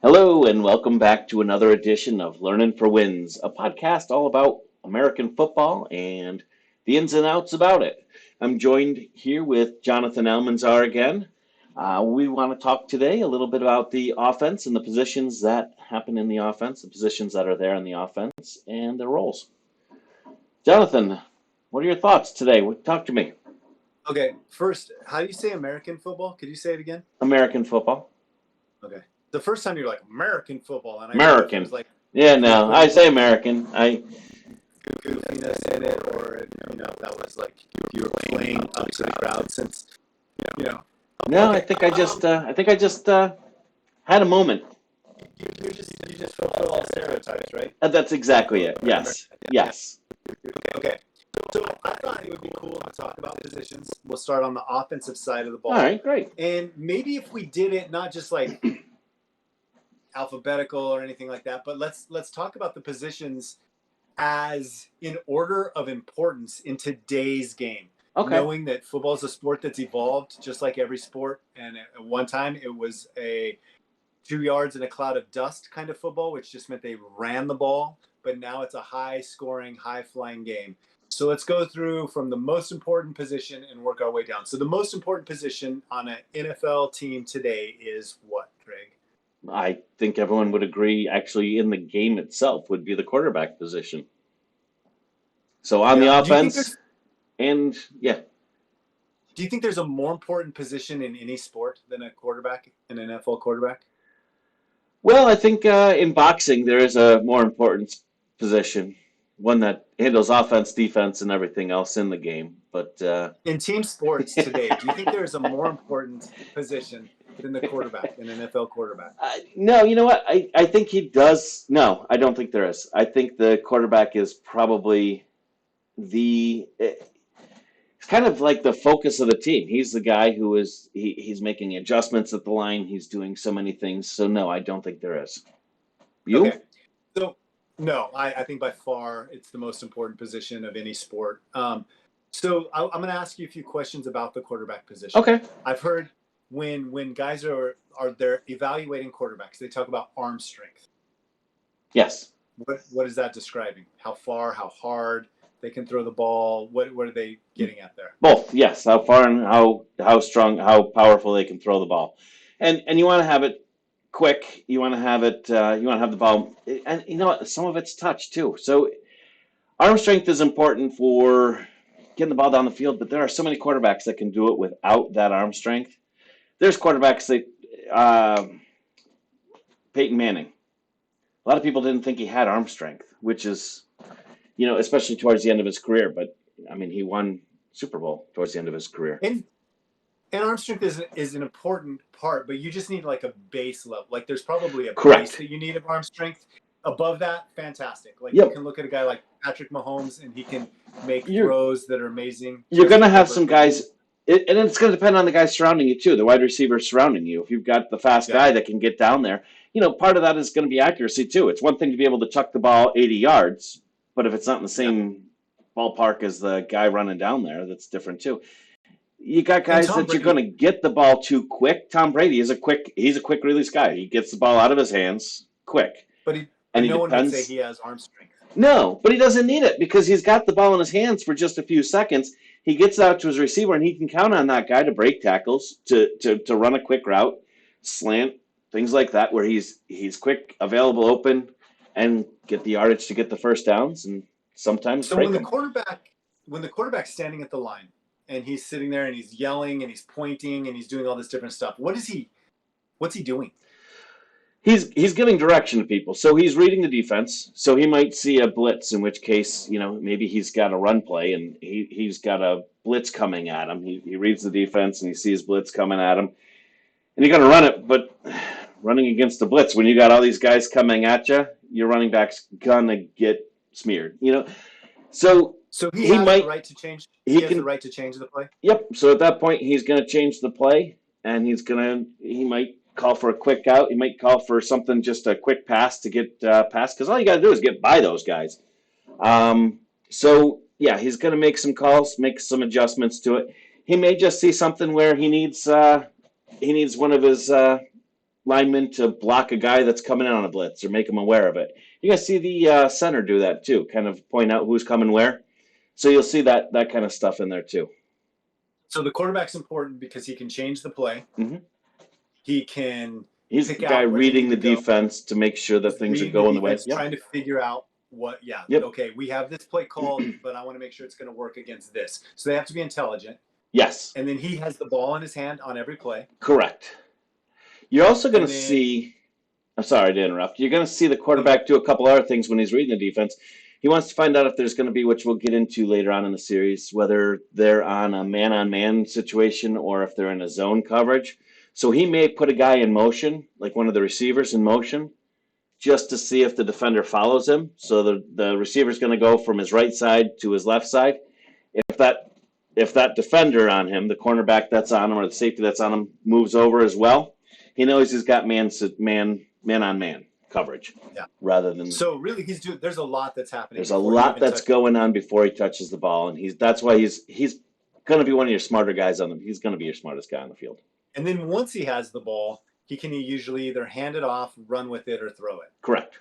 Hello, and welcome back to another edition of Learning for Wins, a podcast all about American football and the ins and outs about it. I'm joined here with Jonathan Almanzar again. We want to talk today a little bit about the offense and the positions that happen in the offense, the positions that are there in the offense, and their roles. Jonathan, what are your thoughts today? Talk to me. Okay, first, how do you say American football? Could you say it again? American football. Okay. The first time you're like American football, and I didn't know if it was American. like Yeah, you were no, I putting say like American. goofiness in it, or that was like you were playing up to the crowd since you know. No, Okay, I think I just had a moment. you just fulfill all stereotypes, right? That's exactly For it. American. Yes. Yes. Okay. So I thought it would be cool to talk about positions. We'll start on the offensive side of the All ball, right, great. and maybe if we did it not just like alphabetical or anything like that, but let's talk about the positions as in order of importance in today's game. Okay. Knowing that football is a sport that's evolved just like every sport, and at one time it was a 2 yards in a cloud of dust kind of football, which just meant they ran the ball, but now it's a high scoring, high flying game. So let's go through from the most important position and work our way down. So the most important position on an NFL team today is what, Craig? I think everyone would agree, actually, in the game itself would be the quarterback position. So on the Yeah. offense, and yeah. Do you think there's a more important position in any sport than a quarterback, an NFL quarterback? Well, I think in boxing there is a more important position, one that handles offense, defense, and everything else in the game. But In team sports today, do you think there is a more important position than the quarterback, an NFL quarterback? no, you know what? I think he does. No, I don't think there is. I think the quarterback is probably it's kind of like the focus of the team. He's the guy who he's making adjustments at the line. He's doing so many things. So no, I don't think there is. You? Okay. So, no, I think by far it's the most important position of any sport. So I'm going to ask you a few questions about the quarterback position. Okay. I've heard when guys are they're evaluating quarterbacks, they talk about arm strength. Yes. What is that describing? How far, how hard they can throw the ball? What are they getting at there? Both. Yes. How far and how strong, how powerful they can throw the ball, and you want to have it quick. You want to have it. You want to have the ball, and you know what? Some of it's touch too. So arm strength is important for getting the ball down the field, but there are so many quarterbacks that can do it without that arm strength. There's quarterbacks that Peyton Manning. A lot of people didn't think he had arm strength, which is, especially towards the end of his career. But I mean, he won Super Bowl towards the end of his career. And arm strength is an important part, but you just need like a base level. Like there's probably a base Correct. that you need of arm strength. Above that, fantastic. Like you Yep. can look at a guy like Patrick Mahomes, and he can make You're throws that are amazing. you're going to Justin have Herbert some can do. guys, and it's going to depend on the guys surrounding you too, the wide receivers surrounding you. If you've got the fast Yeah, guy that can get down there, part of that is going to be accuracy too. It's one thing to be able to chuck the ball 80 yards, but if it's not in the yeah. same ballpark as the guy running down there, that's different too. You got And guys Tom that you're going Brady, to get the ball too quick. Tom Brady he's a quick release guy. He gets the ball out of his hands quick, but he, and but he no one would say depends. he has arm strength. No, but he doesn't need it because he's got the ball in his hands for just a few seconds. He gets out to his receiver, and he can count on that guy to break tackles, to run a quick route, slant, things like that, where he's quick, available, open, and get the yardage to get the first downs, and sometimes So break them. when the quarterback's standing at the line and he's sitting there and he's yelling and he's pointing and he's doing all this different stuff, what's he doing? He's giving direction to people. So he's reading the defense. So he might see a blitz, in which case, maybe he's got a run play and he's got a blitz coming at him. He reads the defense and he sees blitz coming at him. And you're going to run it, but running against the blitz, when you got all these guys coming at you, your running back's going to get smeared. So So he he has the might, right to change. he He has the can, right to change the play. yep. So at that point, he's going to change the play and he might call for a quick out. He might call for something, just a quick pass to get past, because all you got to do is get by those guys. So yeah, he's going to make some calls, make some adjustments to it. He may just see something where he needs one of his lineman to block a guy that's coming in on a blitz or make him aware of it. You're going to see the center do that too, kind of point out who's coming where. So you'll see that kind of stuff in there too. So the quarterback's important because he can change the play. Mm-hmm. He can He's pick the guy out where they reading need the to go. defense to make sure that He's things are reading the going the way. defense, trying to figure out what, Yep. okay, we have this play called, but I want to make sure it's going to work against this. So they have to be intelligent. Yes. And then he has the ball in his hand on every play. Correct. You're also going to see, I'm sorry to interrupt, you're going to see the quarterback do a couple other things when he's reading the defense. He wants to find out if there's going to be, which we'll get into later on in the series, whether they're on a man-on-man situation or if they're in a zone coverage. So he may put a guy in motion, like one of the receivers in motion, just to see if the defender follows him. So the receiver's going to go from his right side to his left side. If that defender on him, the cornerback that's on him or the safety that's on him moves over as well, he knows he's got man-on-man coverage. Yeah. Rather than. So really, there's a lot that's happening. There's a lot that's going on before he touches the ball, and that's why he's going to be one of your smarter guys on them. He's going to be your smartest guy on the field. And then once he has the ball, he can usually either hand it off, run with it, or throw it. Correct.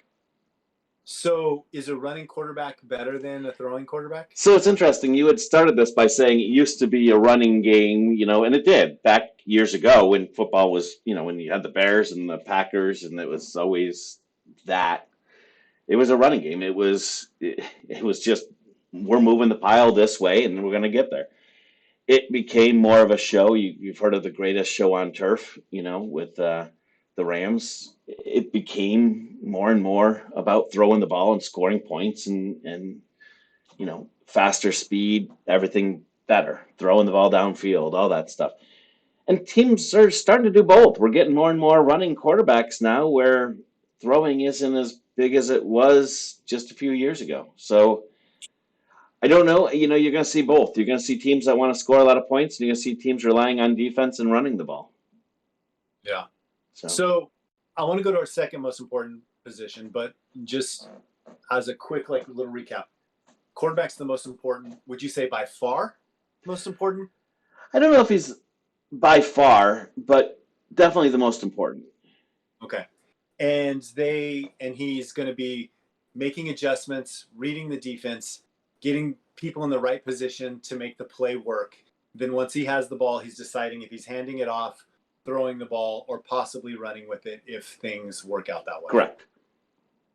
So is a running quarterback better than a throwing quarterback? So it's interesting. You had started this by saying it used to be a running game, and it did back years ago when football was, when you had the Bears and the Packers, and it was always that. It was a running game. It was just, we're moving the pile this way, and we're going to get there. It became more of a show. You've heard of the greatest show on turf, with the Rams. It became more and more about throwing the ball and scoring points and faster speed, everything better, throwing the ball downfield, all that stuff. And teams are starting to do both. We're getting more and more running quarterbacks now where throwing isn't as big as it was just a few years ago. So I don't know. You're going to see both. You're going to see teams that want to score a lot of points, and you're going to see teams relying on defense and running the ball. Yeah. So I want to go to our second most important position, but just as a quick, little recap, quarterback's the most important. Would you say by far most important? I don't know if he's by far, but definitely the most important. Okay. And he's going to be making adjustments, reading the defense, getting people in the right position to make the play work. Then once he has the ball, he's deciding if he's handing it off, throwing the ball, or possibly running with it if things work out that way. Correct.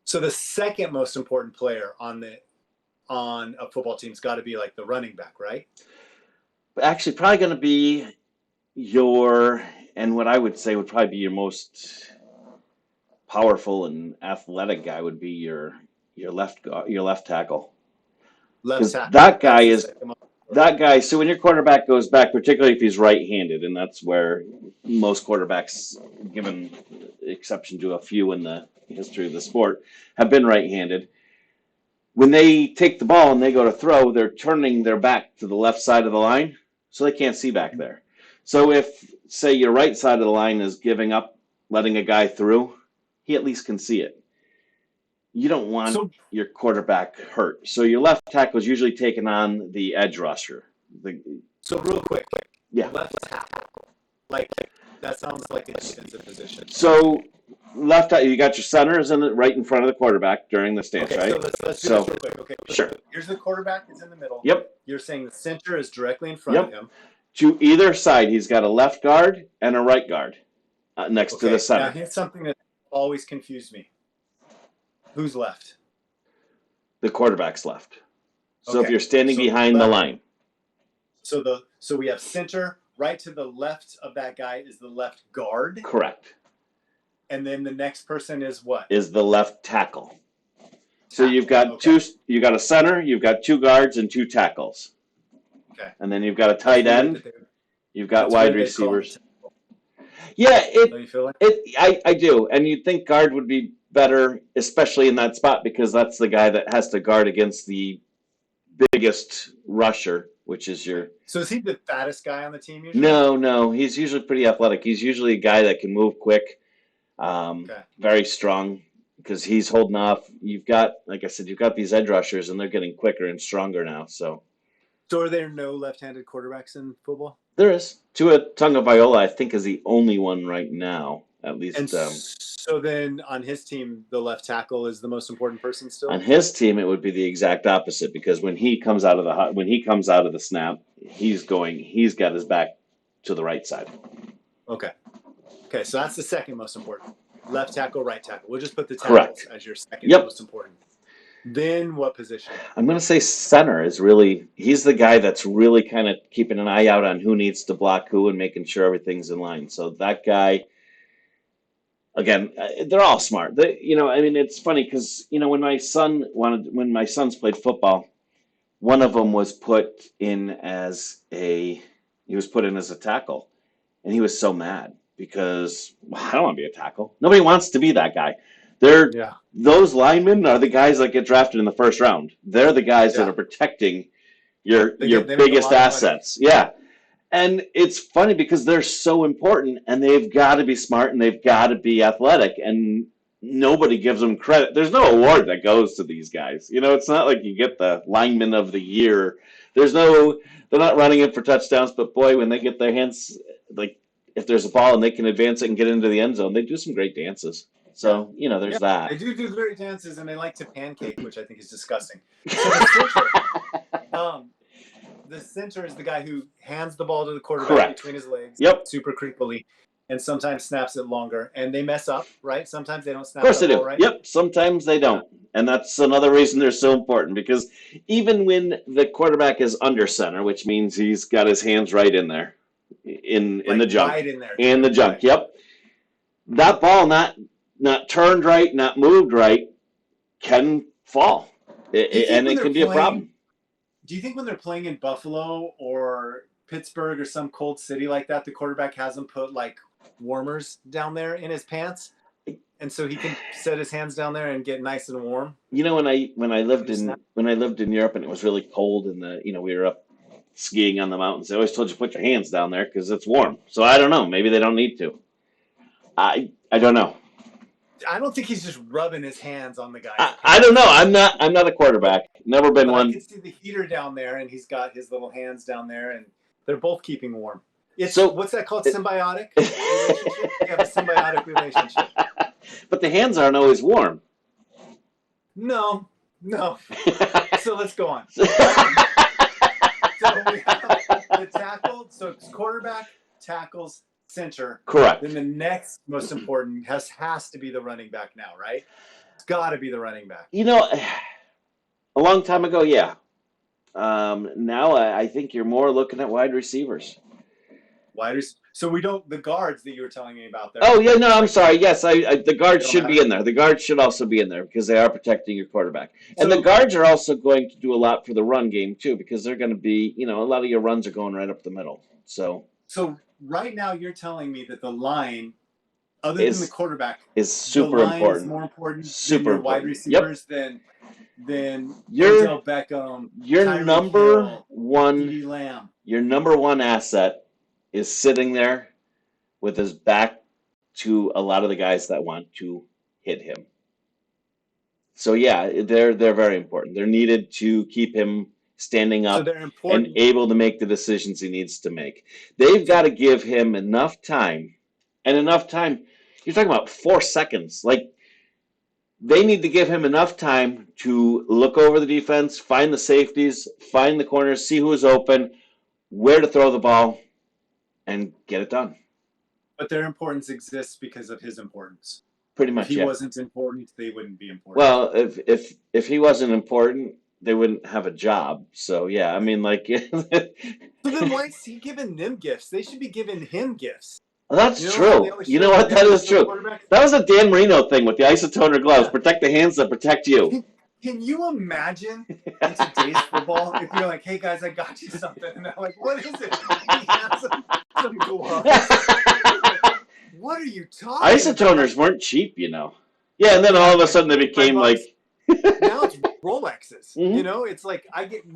So the second most important player on a football team's got to be the running back, right? Actually, probably going to be and what I would say would probably be your most powerful and athletic guy would be your left tackle. Left tackle. That guy. So when your quarterback goes back, particularly if he's right-handed, and that's where most quarterbacks, given exception to a few in the history of the sport, have been right-handed. When they take the ball and they go to throw, they're turning their back to the left side of the line, so they can't see back there. So if, say, your right side of the line is giving up, letting a guy through, he at least can see it. You don't want your quarterback hurt. So your left tackle is usually taking on the edge rusher. So real quick. Yeah. Left tackle. That sounds like a defensive position. So left tackle, you got your centers right in front of the quarterback during the stance, right? So let's do this real quick. Okay. Sure. Here's the quarterback is in the middle. Yep. You're saying the center is directly in front of him. To either side, he's got a left guard and a right guard next to the center. Now here's something that always confused me. Who's left? The quarterback's left. So if you're standing behind the line. So we have center. Right to the left of that guy is the left guard. Correct. And then the next person is what? Is the left tackle. So you've got you got a center, you've got two guards and two tackles. Okay. And then you've got a tight end. You've got wide receivers. Yeah, I do. And you'd think guard would be better, especially in that spot, because that's the guy that has to guard against the biggest rusher, which is your... So is he the fattest guy on the team usually? No. He's usually pretty athletic. He's usually a guy that can move quick, very strong, because he's holding off. You've got, like I said, you've got these edge rushers, and they're getting quicker and stronger now, So are there no left-handed quarterbacks in football? There is. Tua Tagovailoa, I think, is the only one right now. At And least so then on his team, the left tackle is the most important person on still? his team, it would be the exact opposite because when he comes out of the snap, he's got his back to the right side. Okay. Okay, so that's the second most important. Left tackle, right tackle. We'll just put the tackles Correct. as your second Yep. most important. Then what position? I'm going to say center is really, he's the guy that's really kind of keeping an eye out on who needs to block who and making sure everything's in line. So that guy, again, they're all smart. I mean, it's funny because, when my sons played football, one of them was put in as a tackle, and he was so mad because I don't want to be a tackle. Nobody wants to be that guy. Yeah. Those linemen are the guys that get drafted in the first round. They're the guys that Yeah. are protecting your They make a biggest lot of money. assets. Yeah. And it's funny because they're so important and they've got to be smart and they've got to be athletic, and nobody gives them credit. There's no award that goes to these guys. It's not like you get the lineman of the year. They're not running it for touchdowns, but boy, when they get their hands, like if there's a ball and they can advance it and get into the end zone, they do some great dances. So, there's that. They do great dances, and they like to pancake, which I think is disgusting. So the center is the guy who hands the ball to the quarterback Correct. between his legs, Yep. super creepily, and sometimes snaps it longer. And they mess up, right? Sometimes they don't snap Of course the they ball do. right. Yep. Sometimes they don't. And that's another reason they're so important, because even when the quarterback is under center, which means he's got his hands right in there, in the junk, right in there, in the junk. Right. Yep. That ball not turned right, not moved right, can fall, and it can be a problem. Do you think when they're playing in Buffalo or Pittsburgh or some cold city like that, the quarterback has them put like warmers down there in his pants, and so he can set his hands down there and get nice and warm? When I lived in Europe and it was really cold and we were up skiing on the mountains, they always told you to put your hands down there because it's warm. So I don't know. Maybe they don't need to. I don't know. I don't think he's just rubbing his hands on the guy. I don't know. I'm not a quarterback. Never been one. I can see the heater down there, and he's got his little hands down there, and they're both keeping warm. What's that called? Symbiotic relationship? They have a symbiotic relationship. But the hands aren't always warm. No. So let's go on. So we have the tackle. So it's quarterback, tackles, center. Correct. Then the next most important has to be the running back now, right? It's got to be the running back. A long time ago, yeah. Now I think you're more looking at wide receivers. So the guards that you were telling me about there. Oh, yeah, no, I'm sorry. Yes, the guards should be in there. The guards should also be in there because they are protecting your quarterback. And the guards are also going to do a lot for the run game, too, because they're going to be, a lot of your runs are going right up the middle. So right now you're telling me that the line, other than the quarterback, is super important. Is more important super than your wide receivers than Odell Beckham, Tyreek Hill, CeeDee Lamb. Your number one asset is sitting there with his back to a lot of the guys that want to hit him. So yeah, they're very important. They're needed to keep him standing up and able to make the decisions he needs to make. They've got to give him enough time, and enough time. You're talking about 4 seconds. Like, they need to give him enough time to look over the defense, find the safeties, find the corners, see who's open, where to throw the ball, and get it done. But their importance exists because of his importance. Pretty much, if he wasn't important, they wouldn't be important. Well, if he wasn't important, they wouldn't have a job. So yeah, I mean, like. So then why is he giving them gifts? They should be giving him gifts. Well, that's true. You know what? That is true. That was a Dan Marino thing with the isotoner gloves. Yeah. Protect the hands that protect you. Can you imagine in today's football if you're like, hey guys, I got you something, and they're like, what is it? He has some gloves. What are you talking Isotoners weren't cheap, Yeah, and then all of a sudden they became like. Now it's Rolexes. Mm-hmm. It's like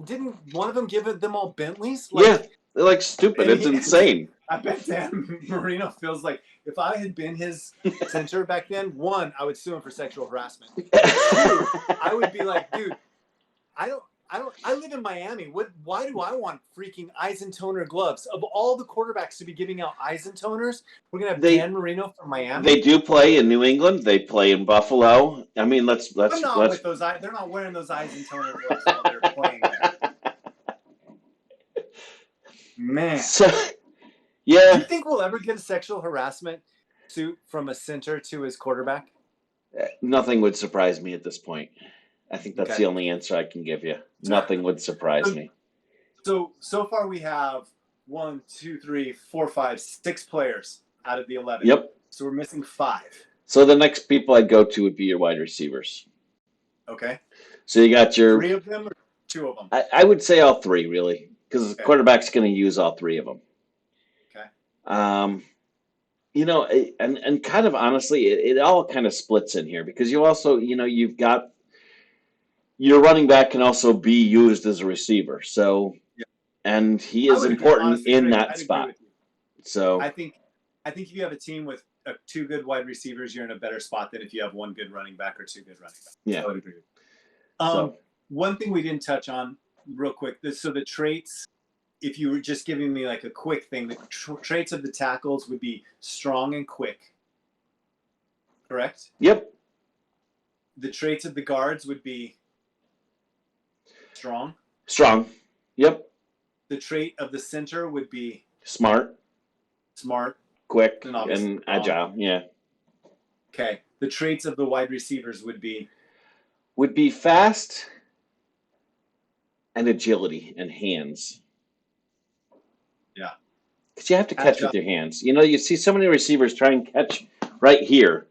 didn't one of them give them all Bentleys? Yeah, they're like stupid. It's insane. I bet Dan Marino feels like if I had been his center back then, 1, I would sue him for sexual harassment. 2, I would be like, dude, I I live in Miami. Why do I want freaking Eisentoner gloves? Of all the quarterbacks to be giving out Eisentoners, we're gonna have They Dan Marino from they Miami. do play in New England. They play in Buffalo. I mean, let's But let's not let's. with those. They're not wearing those Eisentoner gloves while they're playing there. Man, So do yeah, you think we'll ever get a sexual harassment suit from a center to his quarterback? nothing would surprise me at this point. I think that's Okay. the only answer I can give you. Nothing would surprise me. So far we have 1, 2, 3, 4, 5, 6 players out of the 11. Yep. So we're missing 5. So the next people I'd go to would be your wide receivers. Okay. So you got your 3 of them or 2 of them? I would say all 3 really, because the quarterback's going to use all 3 of them. Okay. And kind of honestly, it all kind of splits in here because you also, you've got your running back can also be used as a receiver. So, yeah. And he is important honestly, in Craig, that spot. So I think if you have a team with 2 good wide receivers, you're in a better spot than if you have 1 good running back or 2 good running backs. Yeah. I would agree. One thing we didn't touch on real quick. So the traits, if you were just giving me like a quick thing, the traits of the tackles would be strong and quick. Correct? Yep. The traits of the guards would be strong. Strong. Yep. The trait of the center would be smart, quick, and agile. Yeah. Okay. The traits of the wide receivers would be fast and agility and hands. Yeah. Because you have to catch with your hands. You see so many receivers try and catch right here.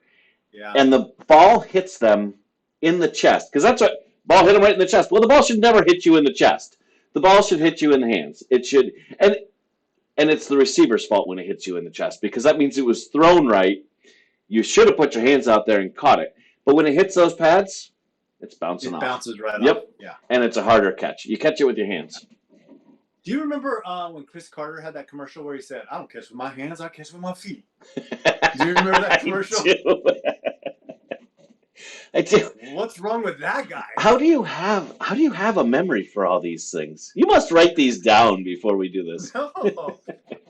Yeah. And the ball hits them in the chest. Because that's what ball hit them right in the chest. Well, the ball should never hit you in the chest. The ball should hit you in the hands. It should, and it's the receiver's fault when it hits you in the chest because that means it was thrown right. You should have put your hands out there and caught it. But when it hits those pads, it's bouncing off. It bounces right off. Yep. Yeah. And it's a harder catch. You catch it with your hands. Do you remember when Chris Carter had that commercial where he said, "I don't catch with my hands, I catch with my feet"? Do you remember that commercial? I do. What's wrong with that guy? How do you have a memory for all these things? You must write these down before we do this. No.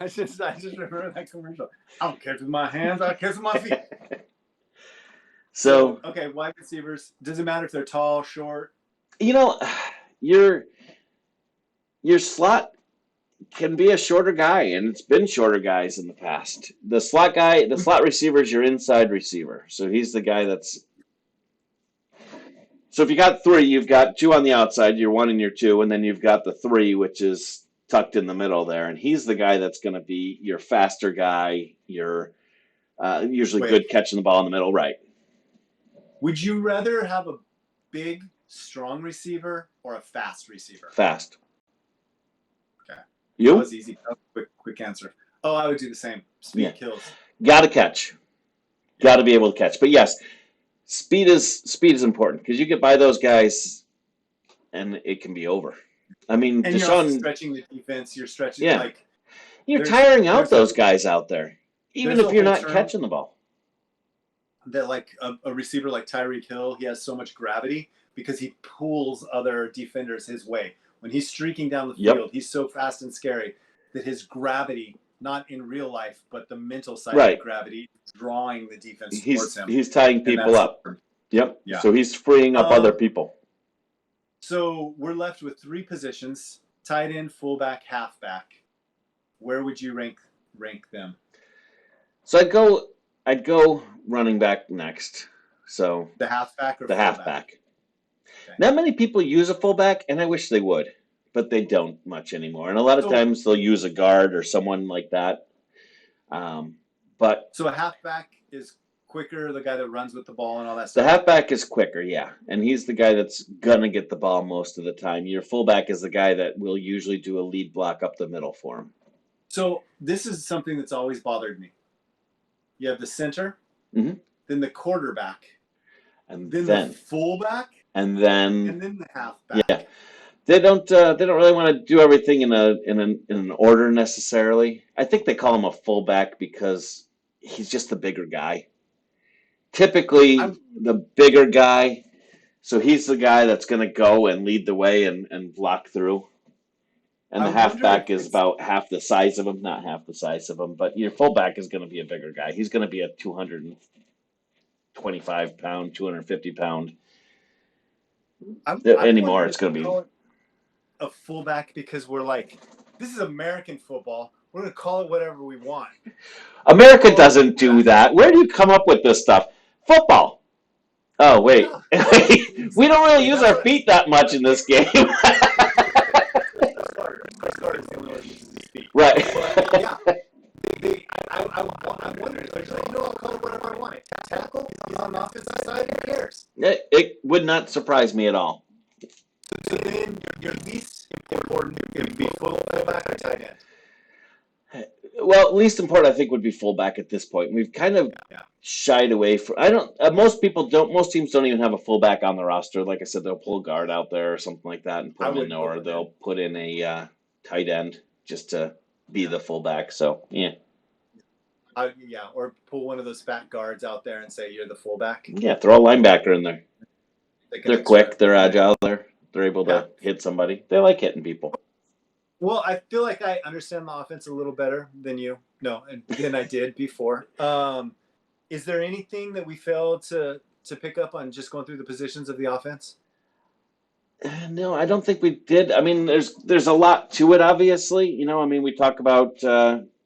I just remember that commercial. I don't catch with my hands, I catch with my feet. So okay, wide receivers. Doesn't matter if they're tall, short. Your slot can be a shorter guy, and it's been shorter guys in the past. The slot receiver is your inside receiver. So he's the guy that's. So if you got 3, you've got 2 on the outside, you're 1 and you're 2, and then you've got the 3, which is tucked in the middle there, and he's the guy that's going to be your faster guy. Your usually good catching the ball in the middle, right? Would you rather have a big, strong receiver or a fast receiver? Fast. Okay. You? That was easy. That was quick answer. Oh, I would do the same. Speed kills. Got to catch. Got to be able to catch. But yes, speed is important because you get by those guys, and it can be over. I mean, and Deshaun, you're also stretching the defense. You're stretching you're tiring out those guys out there, even if you're not catching the ball. That a receiver like Tyreek Hill, he has so much gravity because he pulls other defenders his way. When he's streaking down the field, he's so fast and scary that his gravity, not in real life, but the mental side of gravity, is drawing the defense towards him. He's tying people up. Yep. Yeah. So he's freeing up other people. So we're left with 3 positions: tight end, fullback, halfback. Where would you rank them? So I'd go running back next. So the halfback or the fullback? Halfback. Okay. Not many people use a fullback, and I wish they would, but they don't much anymore. And a lot of times they'll use a guard or someone like that. So a halfback is quicker, the guy that runs with the ball and all that stuff? The halfback is quicker, yeah. And he's the guy that's going to get the ball most of the time. Your fullback is the guy that will usually do a lead block up the middle for him. So this is something that's always bothered me. You have the center, then the quarterback, and then the fullback, and then the halfback. Yeah, they don't really want to do everything in an order necessarily. I think they call him a fullback because he's just the bigger guy. Typically, the bigger guy So he's the guy that's going to go and lead the way and block through. And I the wonder if halfback is it's. about half the size of him, not half the size of him, but your fullback is going to be a bigger guy. He's going to be a 225-pound, 250-pound. I'm Anymore, wondering it's if we going to be. call it a fullback because we're like, this is American football. We're gonna call it whatever we want. America Call it a doesn't do fullback. that. Where do you come up with this stuff? Football. Oh, wait. Yeah, We don't really exactly. use That's our what. feet that much in this game. Our starter. Our starter is the only one who uses his feet. Right. But yeah, I'm wondering. They're just like, I'll call it whatever I want. Tackle. He's on the offensive side. Who cares? It would not surprise me at all. So then your least important would be fullback or tight end. Well, least important, I think, would be fullback at this point. We've kind of Yeah. shied away from. I don't. Most people don't. Most teams don't even have a fullback on the roster. Like I said, they'll pull a guard out there or something like that and put I him in wouldn't there, put or one they'll in. put in a tight end just to be the fullback. So yeah, Or pull one of those fat guards out there and say you're the fullback. yeah. Throw a linebacker in there. Like an They're extra. quick. They're agile. They're able Yeah. to hit somebody. They like hitting people. Well, I feel like I understand the offense a little better than you. No, than I did before. Is there anything that we failed to pick up on just going through the positions of the offense? No, I don't think we did. I mean, there's a lot to it, obviously. I mean, we talk about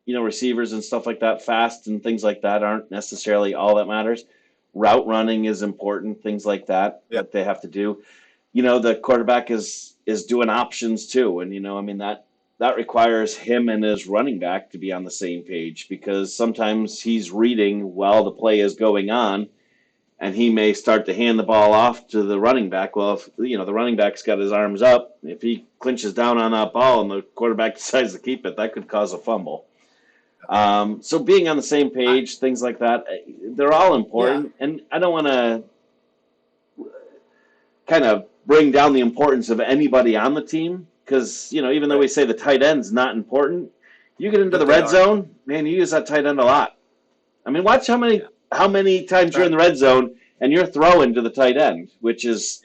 receivers and stuff like that, fast and things like that aren't necessarily all that matters. Route running is important, things like that Yeah. that they have to do. The quarterback is doing options too, and I mean that requires him and his running back to be on the same page because sometimes he's reading while the play is going on and he may start to hand the ball off to the running back. Well, if the running back's got his arms up, if he clinches down on that ball and the quarterback decides to keep it, that could cause a fumble. So being on the same page, things like that, they're all important. Yeah. And I don't want to kind of bring down the importance of anybody on the team because even though we say the tight end's not important, you get into But the red zone, man, you use that tight end a lot. I mean, watch how many times you're in the red zone and you're throwing to the tight end, which is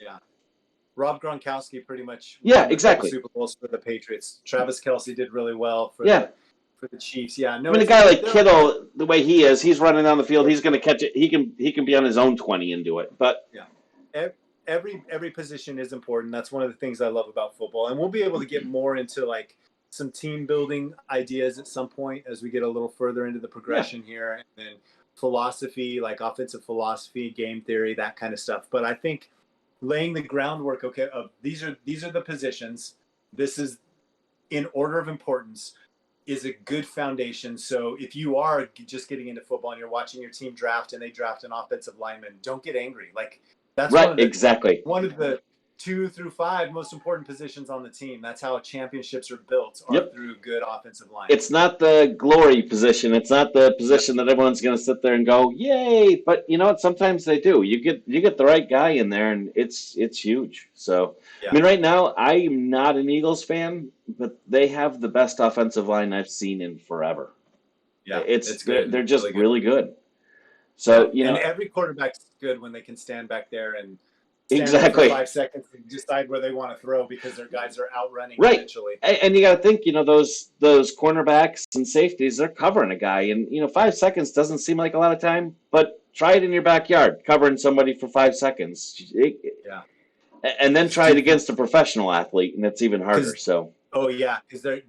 Rob Gronkowski pretty much yeah, won a exactly. couple Super Bowls for the Patriots. Travis Kelce did really well for the Chiefs. Yeah, no. I mean, a guy like Kittle, the way he is, he's running down the field. He's going to catch it. He can be on his own 20 and do it. But yeah, every position is important. That's one of the things I love about football, and we'll be able to get more into like some team building ideas at some point as we get a little further into the progression here, and then philosophy, like offensive philosophy, game theory, that kind of stuff. But I think laying the groundwork, okay, of these are the positions. This is in order of importance is a good foundation. So if you are just getting into football and you're watching your team draft and they draft an offensive lineman, don't get angry. Like that's right, exactly. One of the 2 through 5 most important positions on the team. That's how championships are built, through good offensive line. It's not the glory position. It's not the position that everyone's going to sit there and go, "Yay!" But you know what? Sometimes they do. You get the right guy in there, and it's huge. So I mean, right now I'm not an Eagles fan, but they have the best offensive line I've seen in forever. Yeah, it's good. They're just really good. So and every quarterback's good when they can stand back there and exactly for 5 seconds and decide where they want to throw because their guys are outrunning eventually. And you got to think, those cornerbacks and safeties, they're covering a guy, and 5 seconds doesn't seem like a lot of time, but try it in your backyard, covering somebody for 5 seconds. And then try it against a professional athlete, and it's even harder. So. Oh yeah, because it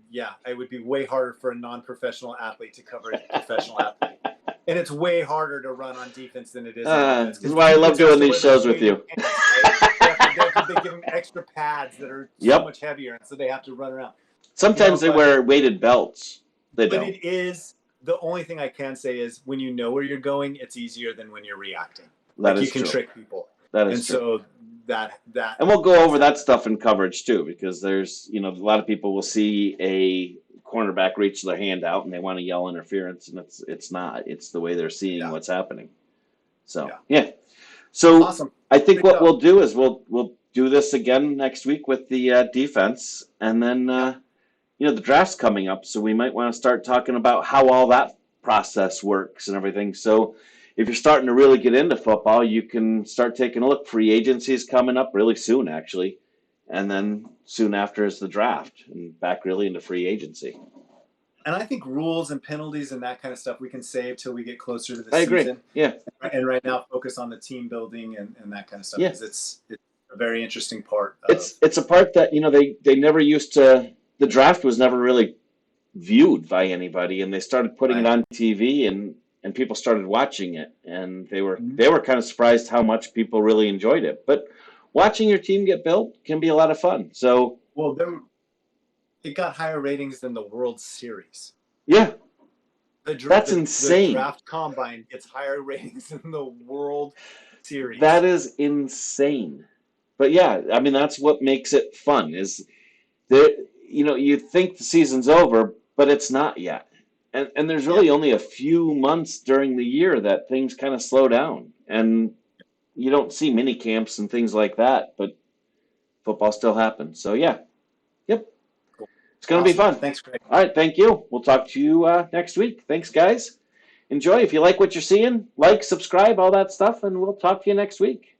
would be way harder for a non-professional athlete to cover a professional athlete. And it's way harder to run on defense than it is on offense. This is why I love doing these shows with you. They give them extra pads that are so much heavier, and so they have to run around. Sometimes they wear weighted belts. They don't. But it is, the only thing I can say is when you know where you're going, it's easier than when you're reacting. You can trick people. That is true. So that and we'll go over that stuff in coverage too, because there's a lot of people will see a cornerback reach their hand out and they want to yell interference, and it's not. It's the way they're seeing what's happening. So So awesome. I think what we'll do is we'll do this again next week with the defense, and then the draft's coming up, so we might want to start talking about how all that process works and everything. So if you're starting to really get into football, you can start taking a look. Free agency is coming up really soon, actually. And then soon after is the draft and back really into free agency. And I think rules and penalties and that kind of stuff we can save till we get closer to the I agree. season. Yeah. And right now, focus on the team building and that kind of stuff Yeah. because it's a very interesting part. It's a part that, they never used to, the draft was never really viewed by anybody, and they started putting it on TV, and people started watching it, and they were kind of surprised how much people really enjoyed it. But watching your team get built can be a lot of fun. So it got higher ratings than the World Series. Yeah, that's The insane. draft combine gets higher ratings than the World Series. That is insane. But yeah, I mean that's what makes it fun. Is there, you think the season's over, but it's not yet. And there's really only a few months during the year that things kind of slow down, and you don't see mini camps and things like that, but football still happens. So yeah, yep, Cool. it's going to be fun. Thanks, Craig. All right, thank you. We'll talk to you next week. Thanks, guys. Enjoy. If you like what you're seeing, like, subscribe, all that stuff, and we'll talk to you next week.